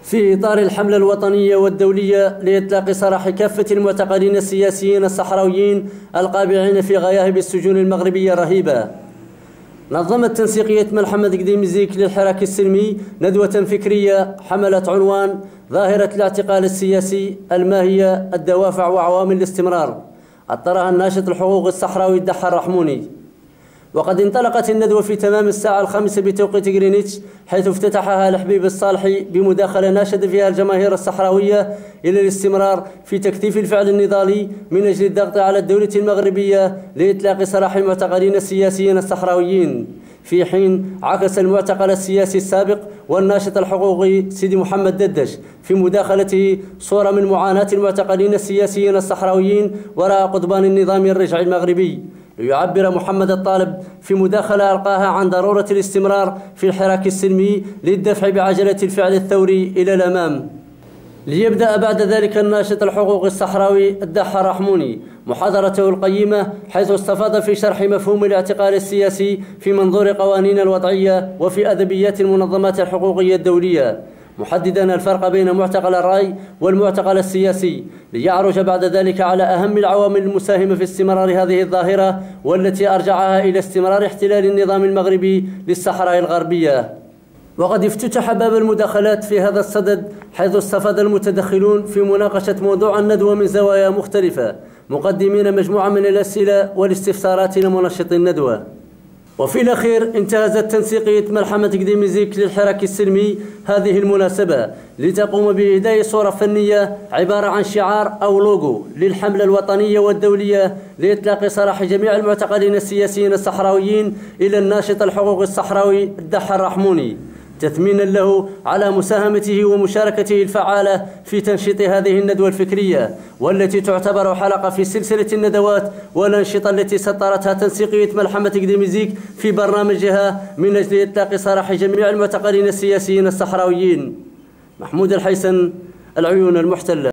في إطار الحملة الوطنية والدولية لإطلاق سراح كافة المعتقلين السياسيين الصحراويين القابعين في غياهب السجون المغربية الرهيبة، نظمت تنسيقية محمد قديم زيك للحراك السلمي ندوة فكرية حملت عنوان ظاهرة الاعتقال السياسي، الماهية الدوافع وعوامل الاستمرار، أطرها الناشط الحقوقي الصحراوي الدحار الرحموني. وقد انطلقت الندوة في تمام الساعة 5 بتوقيت غرينتش، حيث افتتحها الحبيب الصالحي بمداخلة ناشد فيها الجماهير الصحراوية إلى الاستمرار في تكثيف الفعل النضالي من أجل الضغط على الدولة المغربية لإطلاق سراح المعتقلين السياسيين الصحراويين، في حين عكس المعتقل السياسي السابق والناشط الحقوقي سيدي محمد ددش في مداخلته صورة من معاناة المعتقلين السياسيين الصحراويين وراء قضبان النظام الرجعي المغربي، ليعبر محمد الطالب في مداخلة ألقاها عن ضرورة الاستمرار في الحراك السلمي للدفع بعجلة الفعل الثوري إلى الأمام. ليبدأ بعد ذلك الناشط الحقوقي الصحراوي الدحار الرحموني محاضرته القيمة، حيث استفاض في شرح مفهوم الاعتقال السياسي في منظور قوانين الوضعية وفي أدبيات المنظمات الحقوقية الدولية، محددا الفرق بين معتقل الرأي والمعتقل السياسي، ليعرج بعد ذلك على أهم العوامل المساهمة في استمرار هذه الظاهرة والتي أرجعها إلى استمرار احتلال النظام المغربي للصحراء الغربية. وقد افتتح باب المداخلات في هذا الصدد، حيث استفاد المتدخلون في مناقشة موضوع الندوة من زوايا مختلفة، مقدمين مجموعة من الأسئلة والاستفسارات لمنشط الندوة. وفي الأخير انتهزت تنسيقية محمد قديم زيك للحراك السلمي هذه المناسبة لتقوم بإهداء صورة فنية عبارة عن شعار أو لوغو للحملة الوطنية والدولية لإطلاق سراح جميع المعتقلين السياسيين الصحراويين إلى الناشط الحقوقي الصحراوي الدحار الرحموني، تثمينا له على مساهمته ومشاركته الفعالة في تنشيط هذه الندوة الفكرية، والتي تعتبر حلقة في سلسلة الندوات والأنشطة التي سطرتها تنسيقية محمد قديم زيك في برنامجها من أجل إطلاق سراح جميع المعتقلين السياسيين الصحراويين. محمود الحيسن، العيون المحتلة.